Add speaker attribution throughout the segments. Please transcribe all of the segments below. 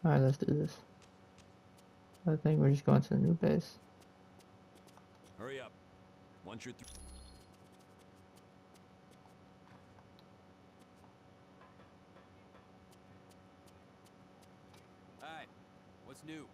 Speaker 1: Alright, let's do this. I think we're just going to the new base.
Speaker 2: Hurry up. Once you're through. Hi. What's new?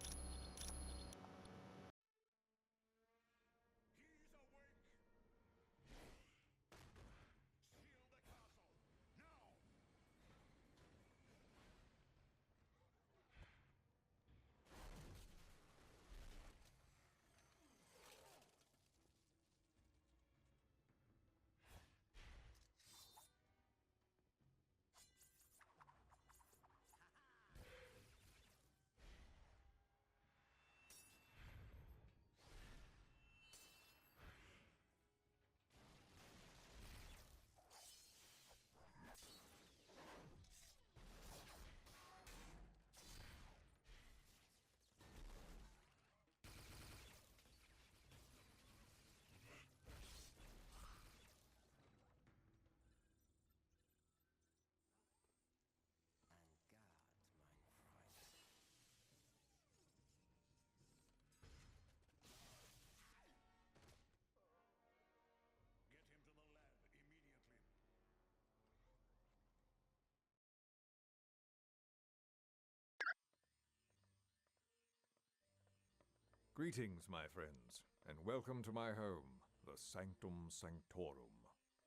Speaker 3: Greetings, my friends, and welcome to my home, the Sanctum Sanctorum.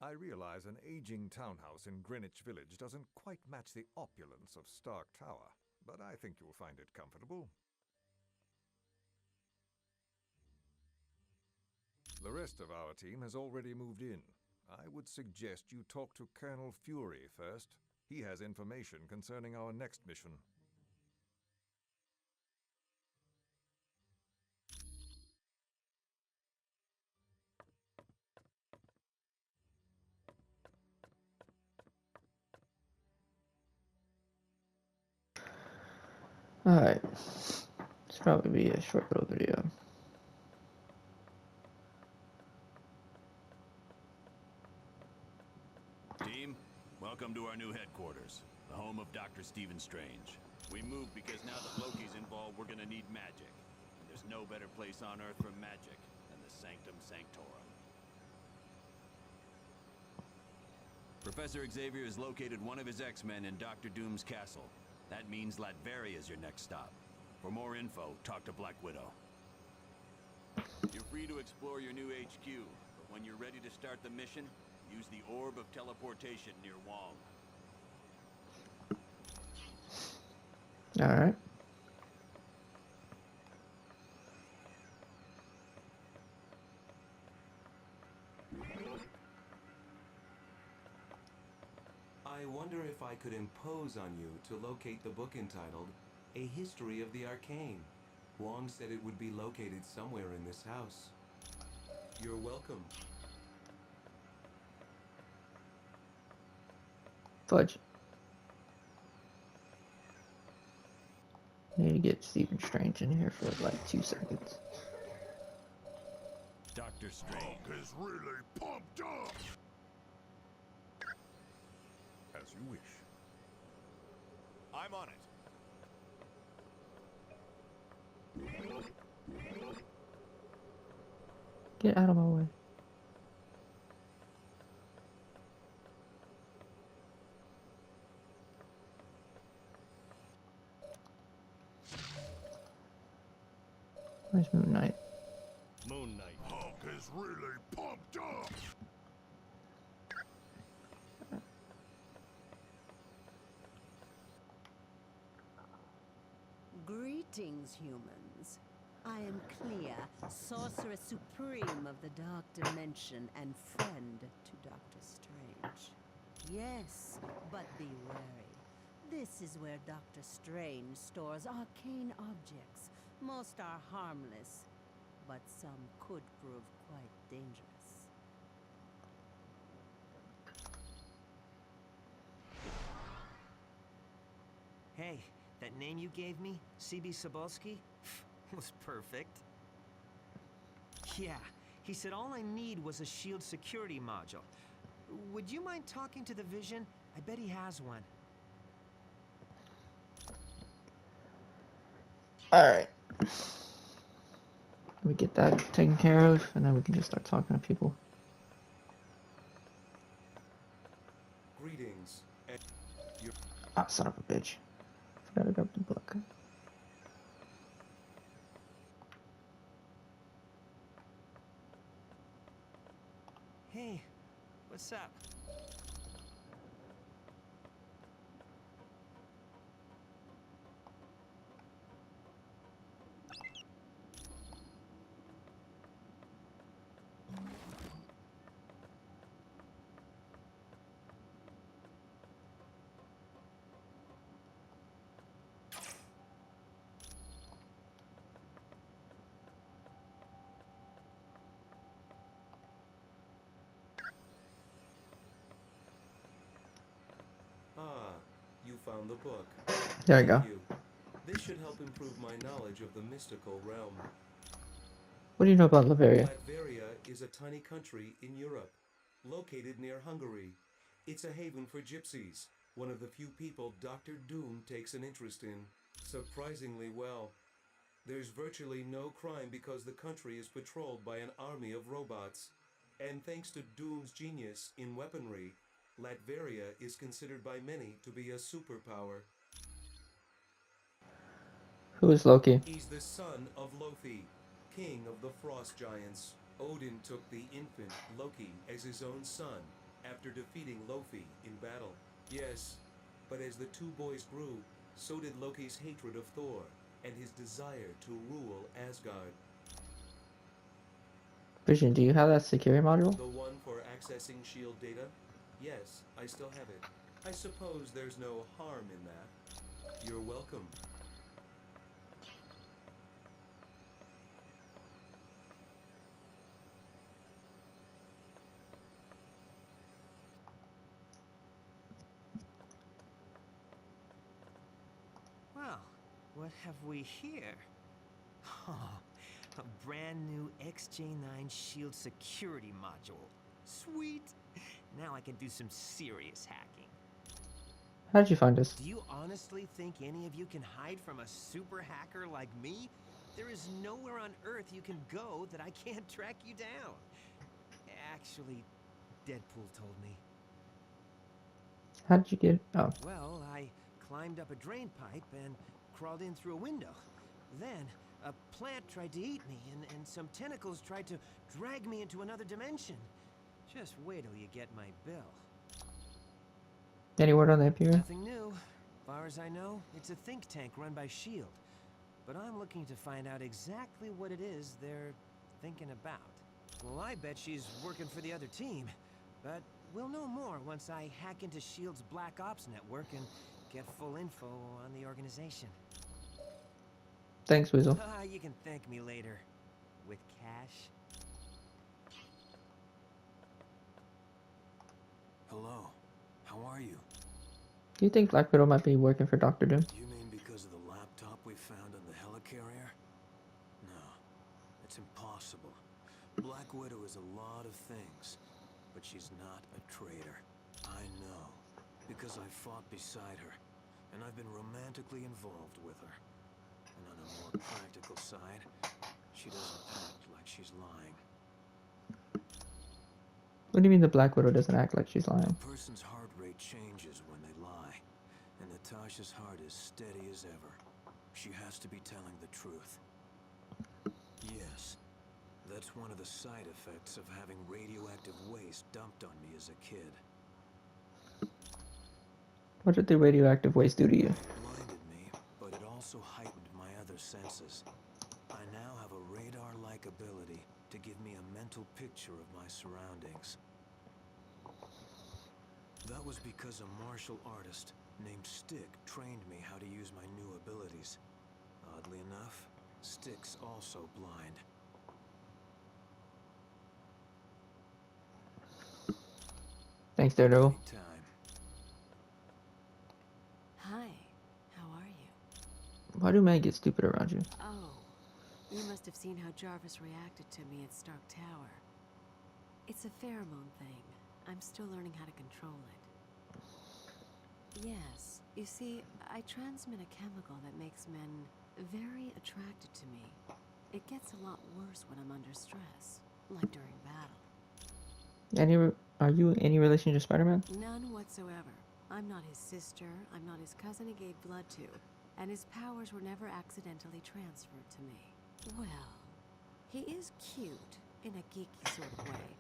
Speaker 3: I realize an aging townhouse in Greenwich Village doesn't quite match the opulence of Stark Tower, but I think you'll find it comfortable. The rest of our team has already moved in. I would suggest you talk to Colonel Fury first. He has information concerning our next mission.
Speaker 1: Alright. It's probably be a short little video.
Speaker 2: Team, welcome to our new headquarters, the home of Dr. Stephen Strange. We moved because now that Loki's involved, we're gonna need magic. And there's no better place on Earth for magic than the Sanctum Sanctorum. Professor Xavier has located one of his X-Men in Doctor Doom's castle. That means Latveria is your next stop. For more info, talk to Black Widow. You're free to explore your new HQ, but when you're ready to start the mission, use the Orb of Teleportation near Wong.
Speaker 1: Alright.
Speaker 4: I wonder if I could impose on you to locate the book entitled A History of the Arcane. Wong said it would be located somewhere in this house. You're welcome.
Speaker 1: Fudge. Need to get Stephen Strange in here for like 2 seconds.
Speaker 2: Doctor Strange
Speaker 3: is really pumped up! As you wish.
Speaker 2: I'm on it.
Speaker 1: Get out of my way. Where's Moon Knight?
Speaker 2: Moon Knight.
Speaker 3: Hulk is really pumped up!
Speaker 5: Greetings, humans. I am Clea, Sorceress Supreme of the Dark Dimension and friend to Doctor Strange. Yes, but be wary. This is where Doctor Strange stores arcane objects. Most are harmless, but some could prove quite dangerous.
Speaker 6: Hey, that name you gave me, CB Sobolski, was perfect. Yeah, he said all I need was a shield security module. Would you mind talking to the Vision? I bet he has one.
Speaker 1: Alright. Let me get that taken care of, and then we can just start talking to people.
Speaker 4: Greetings. And your
Speaker 1: Ah, son of a bitch. Forgot to grab the book.
Speaker 6: Hey, what's up?
Speaker 4: you found the book.
Speaker 1: There you
Speaker 4: Thank
Speaker 1: go.
Speaker 4: you. This should help improve my knowledge of the mystical realm.
Speaker 1: What do you know about Latveria?
Speaker 4: Latveria is a tiny country in Europe, located near Hungary. It's a haven for gypsies, one of the few people Dr. Doom takes an interest in. Surprisingly well. There's virtually no crime because the country is patrolled by an army of robots. And thanks to Doom's genius in weaponry, Latveria is considered by many to be a superpower.
Speaker 1: Who is Loki?
Speaker 4: He's the son of Loki, king of the frost giants. Odin took the infant Loki as his own son after defeating Loki in battle. Yes, but as the two boys grew, so did Loki's hatred of Thor and his desire to rule Asgard.
Speaker 1: Vision, do you have that security module?
Speaker 4: The one for accessing S.H.I.E.L.D. data? Yes, I still have it. I suppose there's no harm in that. You're welcome.
Speaker 6: Well, what have we here? Oh, a brand new XJ9 Shield security module. Sweet! Now I can do some serious hacking.
Speaker 1: How did you find this?
Speaker 6: Do you honestly think any of you can hide from a super hacker like me? There is nowhere on Earth you can go that I can't track you down. Actually, Deadpool told me.
Speaker 1: How did you get? Oh,
Speaker 6: Well, I climbed up a drain pipe and crawled in through a window. Then, a plant tried to eat me, and some tentacles tried to drag me into another dimension. Just wait till you get my bill.
Speaker 1: any word on the Imperium?
Speaker 6: Nothing new. Far as I know, it's a think tank run by S.H.I.E.L.D. But I'm looking to find out exactly what it is they're thinking about. Well, I bet she's working for the other team. But we'll know more once I hack into S.H.I.E.L.D.'s Black Ops network and get full info on the organization.
Speaker 1: Thanks, Weasel.
Speaker 6: You can thank me later. With cash.
Speaker 7: Hello. How are you?
Speaker 1: Do you think Black Widow might be working for Doctor Doom?
Speaker 7: You mean because of the laptop we found on the helicarrier? No. It's impossible. Black Widow is a lot of things, but she's not a traitor. I know. Because I fought beside her, and I've been romantically involved with her. And on a more practical side, she doesn't act like she's lying.
Speaker 1: What do you mean the Black Widow doesn't act like she's lying?
Speaker 7: A person's heart rate changes when they lie, and Natasha's heart is steady as ever. She has to be telling the truth. Yes, that's one of the side effects of having radioactive waste dumped on me as a kid.
Speaker 1: What did the radioactive waste do to you?
Speaker 7: It blinded me, but it also heightened my other senses. I now have a radar-like ability to give me a mental picture of my surroundings. That was because a martial artist named Stick trained me how to use my new abilities. Oddly enough, Stick's also blind.
Speaker 1: Thanks, Daredevil.
Speaker 7: Anytime.
Speaker 8: Hi, how are you?
Speaker 1: Why do men get stupid around you?
Speaker 8: Oh, you must have seen how Jarvis reacted to me at Stark Tower. It's a pheromone thing. I'm still learning how to control it. Yes, you see, I transmit a chemical that makes men very attracted to me. It gets a lot worse when I'm under stress, like during battle.
Speaker 1: Are you in any relation to Spider-Man?
Speaker 8: None whatsoever. I'm not his sister, I'm not his cousin he gave blood to, and his powers were never accidentally transferred to me. Well, he is cute, in a geeky sort of way,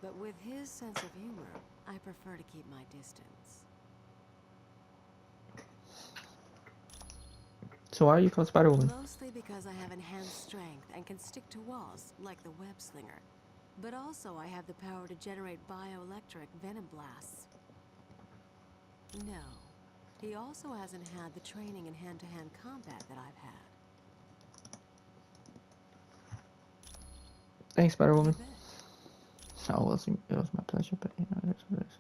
Speaker 8: but with his sense of humor, I prefer to keep my distance.
Speaker 1: So why are you called Spider-Woman?
Speaker 8: Mostly because I have enhanced strength and can stick to walls, like the web slinger. But also I have the power to generate bioelectric venom blasts. No, he also hasn't had the training in hand-to-hand combat that I've had.
Speaker 1: Thanks, Spider-Woman.
Speaker 8: You bet.
Speaker 1: Oh, well, it was my pleasure, but you know, it is what it is.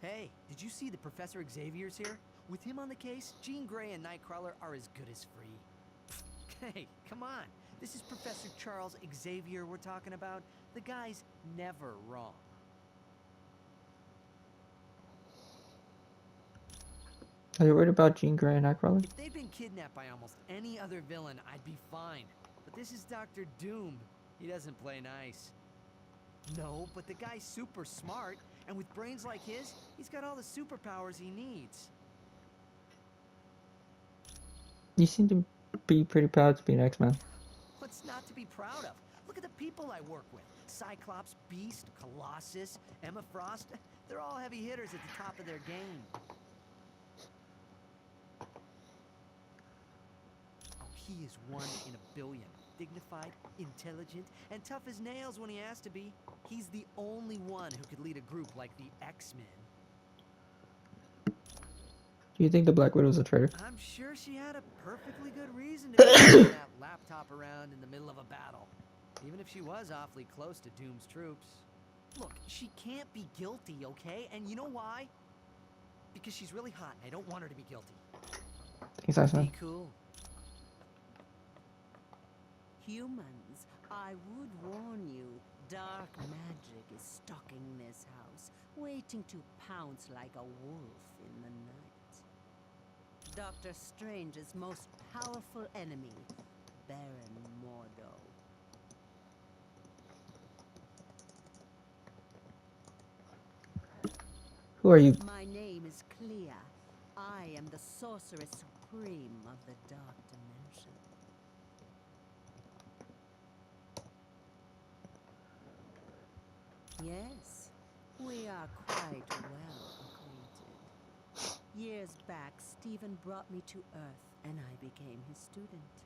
Speaker 9: Hey, did you see the Professor Xavier's here? With him on the case, Jean Grey and Nightcrawler are as good as free. Hey, come on. This is Professor Charles Xavier we're talking about. The guy's never wrong.
Speaker 1: Are you worried about Jean Grey and Nightcrawler?
Speaker 9: If they'd been kidnapped by almost any other villain, I'd be fine. But this is Dr. Doom. He doesn't play nice. No, but the guy's super smart, and with brains like his, he's got all the superpowers he needs.
Speaker 1: You seem to be pretty proud to be an X-Man.
Speaker 9: What's not to be proud of? Look at the people I work with. Cyclops, Beast, Colossus, Emma Frost. They're all heavy hitters at the top of their game. Oh, he is one in a billion. Dignified, intelligent, and tough as nails when he has to be. He's the only one who could lead a group like the X-Men.
Speaker 1: Do you think the Black Widow's a traitor?
Speaker 9: I'm sure she had a perfectly good reason to be carrying that laptop around in the middle of a battle. Even if she was awfully close to Doom's troops. Look, she can't be guilty, okay? And you know why? Because she's really hot and I don't want her to be guilty.
Speaker 1: Thanks, Iceman.
Speaker 9: Be cool.
Speaker 5: Humans, I would warn you, dark magic is stalking this house, waiting to pounce like a wolf in the night. Doctor Strange's most powerful enemy, Baron Mordo.
Speaker 1: Who are you?
Speaker 5: My name is Clea. I am the Sorceress Supreme of the Dark Dimension. Yes, we are quite well acquainted. Years back, Stephen brought me to Earth, and I became his student.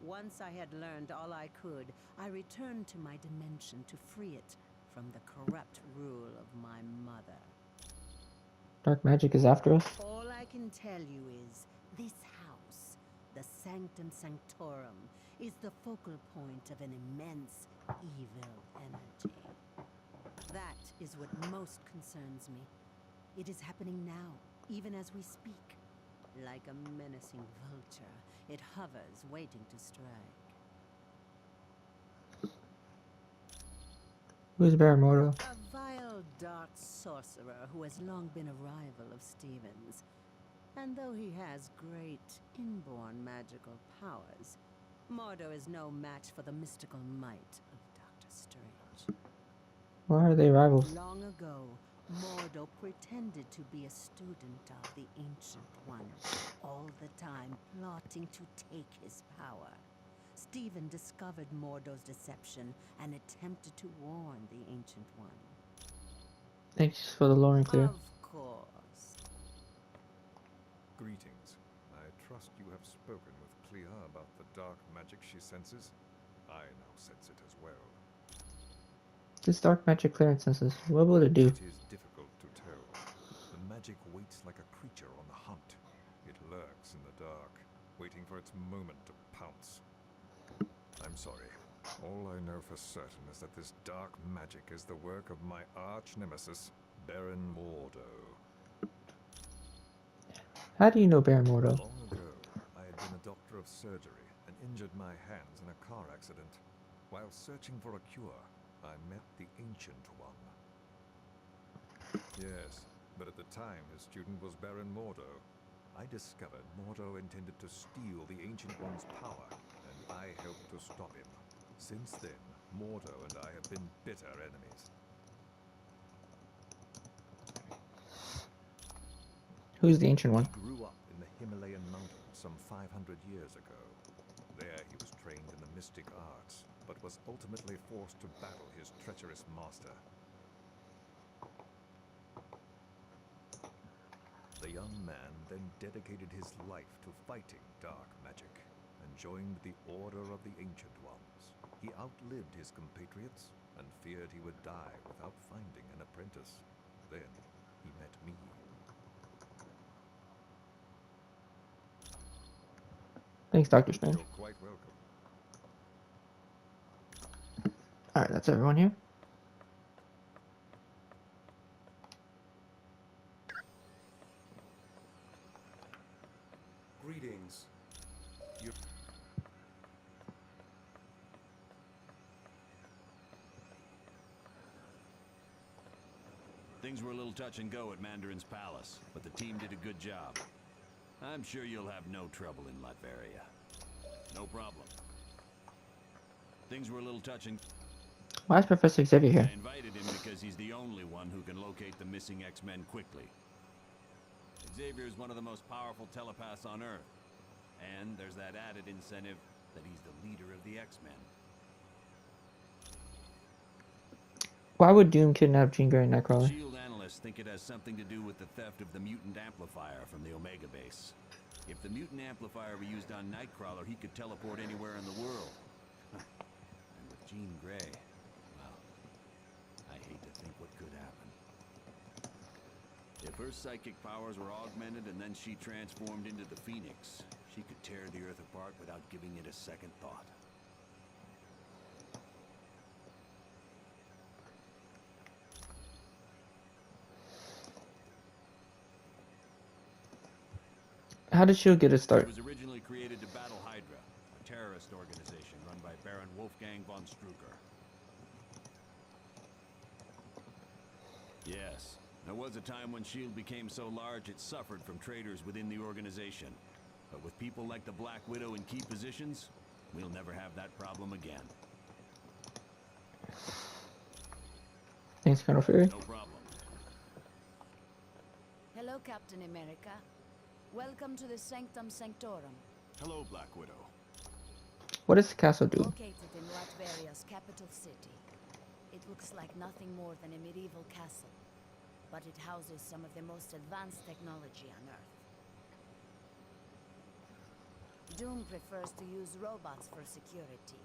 Speaker 5: Once I had learned all I could, I returned to my dimension to free it from the corrupt rule of my mother.
Speaker 1: Dark magic is after us?
Speaker 5: All I can tell you is, this house, the Sanctum Sanctorum, is the focal point of an immense evil energy. That is what most concerns me. It is happening now, even as we speak. Like a menacing vulture, it hovers, waiting to strike.
Speaker 1: Who is Baron Mordo?
Speaker 5: A vile, dark sorcerer who has long been a rival of Stephen's. And though he has great inborn magical powers, Mordo is no match for the mystical might of Dr. Strange.
Speaker 1: Why are they rivals?
Speaker 5: Long ago, Mordo pretended to be a student of the Ancient One, all the time plotting to take his power. Stephen discovered Mordo's deception and attempted to warn the Ancient One.
Speaker 1: Thanks for the lore and clear.
Speaker 5: Of course.
Speaker 3: Greetings. I trust you have spoken with Clea about the dark magic she senses. I now sense it as well.
Speaker 1: This dark magic clearance senses. What will it do?
Speaker 3: It is difficult to tell. The magic waits like a creature on the hunt. It lurks in the dark, waiting for its moment to pounce. I'm sorry. All I know for certain is that this dark magic is the work of my arch-nemesis, Baron Mordo.
Speaker 1: How do you know Baron Mordo?
Speaker 3: Long ago, I had been a doctor of surgery and injured my hands in a car accident. While searching for a cure, I met the Ancient One. Yes, but at the time his student was Baron Mordo. I discovered Mordo intended to steal the Ancient One's power, and I helped to stop him. Since then, Mordo and I have been bitter enemies.
Speaker 1: Who's the Ancient One?
Speaker 3: He grew up in the Himalayan mountains some 500 years ago. There he was trained in the mystic arts, but was ultimately forced to battle his treacherous master. The young man then dedicated his life to fighting dark magic, and joined the Order of the Ancient Ones. He outlived his compatriots, and feared he would die without finding an apprentice. Then he met me.
Speaker 1: Thanks, Dr. Strange.
Speaker 3: You're quite welcome.
Speaker 1: Alright, that's everyone here.
Speaker 4: Greetings.
Speaker 2: Things were a little touch and go at Mandarin's palace, but the team did a good job. I'm sure you'll have no trouble in Latveria. No problem. Things were a little touch and...
Speaker 1: Why is Professor Xavier here?
Speaker 2: I invited him because he's the only one who can locate the missing X-Men quickly. Xavier is one of the most powerful telepaths on Earth. And there's that added incentive that he's the leader of the X-Men.
Speaker 1: Why would Doom kidnap Jean Grey and Nightcrawler?
Speaker 2: SHIELD analysts think it has something to do with the theft of the mutant amplifier from the Omega base. If the mutant amplifier were used on Nightcrawler, he could teleport anywhere in the world. And with Jean Grey, well, I hate to think what could happen. If her psychic powers were augmented and then she transformed into the Phoenix, she could tear the Earth apart without giving it a second thought.
Speaker 1: How did SHIELD get its
Speaker 2: It
Speaker 1: start?
Speaker 2: was originally created to battle Hydra, a terrorist organization run by Baron Wolfgang von Strucker. Yes, there was a time when SHIELD became so large it suffered from traitors within the organization. But with people like the Black Widow in key positions, we'll never have that problem again.
Speaker 1: Thanks, Colonel Fury.
Speaker 2: No problem.
Speaker 10: Hello, Captain America. Welcome to the Sanctum Sanctorum.
Speaker 2: Hello, Black Widow.
Speaker 1: What does the castle do?
Speaker 10: Located in Latveria's capital city. It looks like nothing more than a medieval castle, but it houses some of the most advanced technology on Earth. Doom prefers to use robots for security.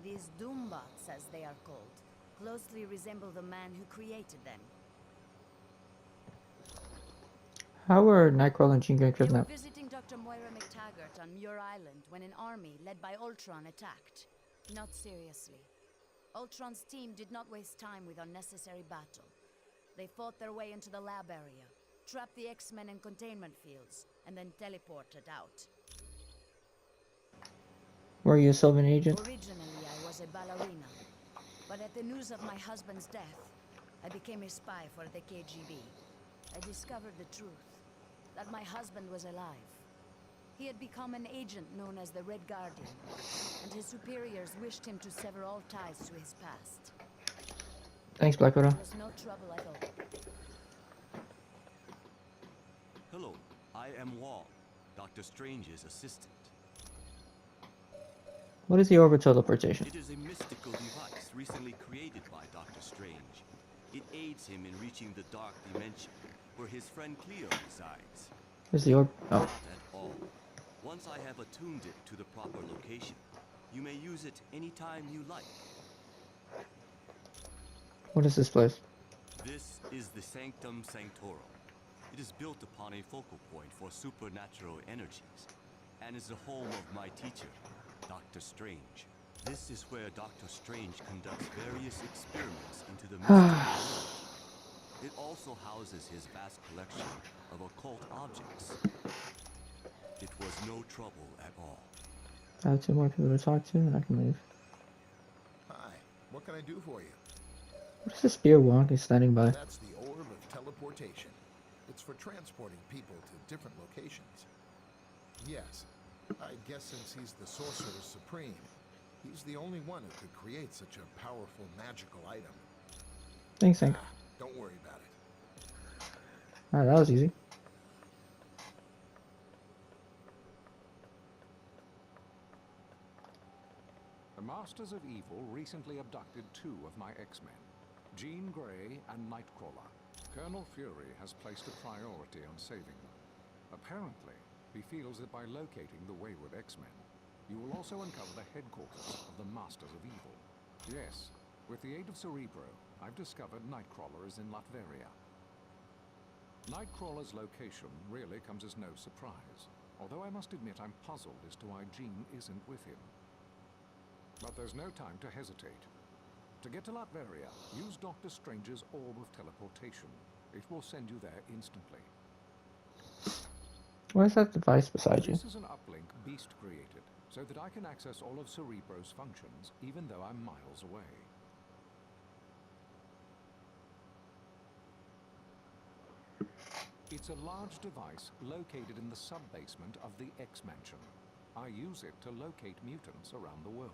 Speaker 10: These Doombots, as they are called, closely resemble the man who created them.
Speaker 1: How were Nightcrawler and Jean Grey
Speaker 10: You were
Speaker 1: kidnapped?
Speaker 10: visiting Dr. Moira McTaggart on Muir Island when an army led by Ultron attacked. Not seriously. Ultron's team did not waste time with unnecessary battle. They fought their way into the lab area, trapped the X-Men in containment fields, and then teleported out.
Speaker 1: Were you a Sylvan agent?
Speaker 10: Originally, I was a ballerina. But at the news of my husband's death, I became a spy for the KGB. I discovered the truth, that my husband was alive. He had become an agent known as the Red Guardian, and his superiors wished him to sever all ties to his past.
Speaker 1: Thanks, Black Widow.
Speaker 10: There was no trouble at all.
Speaker 11: Hello, I am Wong, Dr. Strange's assistant.
Speaker 1: What is the orbital teleportation?
Speaker 11: It is a mystical device recently created by Dr. Strange. It aids him in reaching the dark dimension, where his friend Cleo resides.
Speaker 1: Is the orb? Oh,
Speaker 11: Not at all. Once I have attuned it to the proper location, you may use it anytime you like.
Speaker 1: what is this place?
Speaker 11: This is the Sanctum Sanctorum. It is built upon a focal point for supernatural energies, and is the home of my teacher, Dr. Strange. This is where Dr. Strange conducts various experiments into the mystical world. It also houses his vast collection of occult objects. It was no trouble at all.
Speaker 1: I have two more people to talk to, and I can leave.
Speaker 12: Hi, what can I do for you?
Speaker 1: What is the spear Wong is standing by?
Speaker 12: That's the orb of teleportation. It's for transporting people to different locations. Yes, I guess since he's the Sorcerer Supreme, he's the only one who could create such a powerful magical item.
Speaker 1: Thanks, Hank.
Speaker 12: Don't worry about it.
Speaker 1: Alright, that was easy.
Speaker 13: The Masters of Evil recently abducted 2 of my X-Men, Jean Grey and Nightcrawler. Colonel Fury has placed a priority on saving them. Apparently, he feels that by locating the wayward X-Men, you will also uncover the headquarters of the Masters of Evil. Yes, with the aid of Cerebro, I've discovered Nightcrawler is in Latveria. Nightcrawler's location really comes as no surprise, although I must admit I'm puzzled as to why Jean isn't with him. But there's no time to hesitate. To get to Latveria, use Doctor Strange's Orb of Teleportation. It will send you there instantly.
Speaker 1: What is that device beside you?
Speaker 13: This is an uplink Beast created, so that I can access all of Cerebro's functions, even though I'm miles away. It's a large device located in the sub-basement of the X-Mansion. I use it to locate mutants around the world.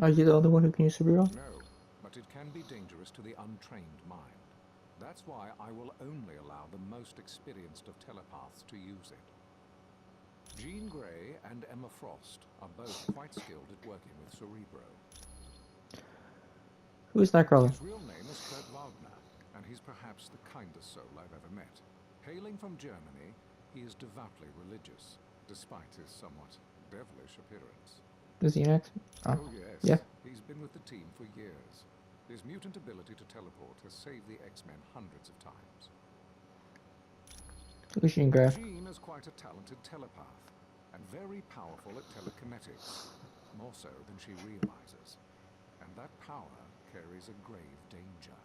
Speaker 1: Are you the only one who can use Cerebro?
Speaker 13: No, but it can be dangerous to the untrained mind. That's why I will only allow the most experienced of telepaths to use it. Jean Grey and Emma Frost are both quite skilled at working with Cerebro.
Speaker 1: Who's Nightcrawler?
Speaker 13: His real name is Kurt Wagner, and he's perhaps the kindest soul I've ever met. Hailing from Germany, he is devoutly religious, despite his somewhat devilish appearance.
Speaker 1: Is he an X?
Speaker 13: Oh yes,
Speaker 1: yeah.
Speaker 13: He's been with the team for years. His mutant ability to teleport has saved the X-Men hundreds of times.
Speaker 1: Who's Jean Grey?
Speaker 13: Jean is quite a talented telepath, and very powerful at telekinetics, more so than she realizes. And that power carries a grave danger.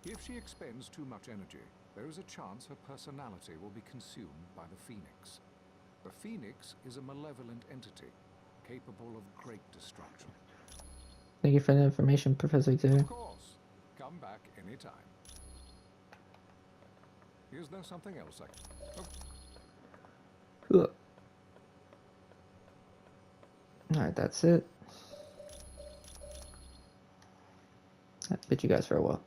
Speaker 13: If she expends too much energy, there is a chance her personality will be consumed by the Phoenix. The Phoenix is a malevolent entity, capable of great destruction.
Speaker 1: Thank you for the information, Professor Xavier.
Speaker 13: Of course. Come back anytime. Is there something else I can... Oh.
Speaker 1: Cool. Alright, that's it. I bid you guys farewell.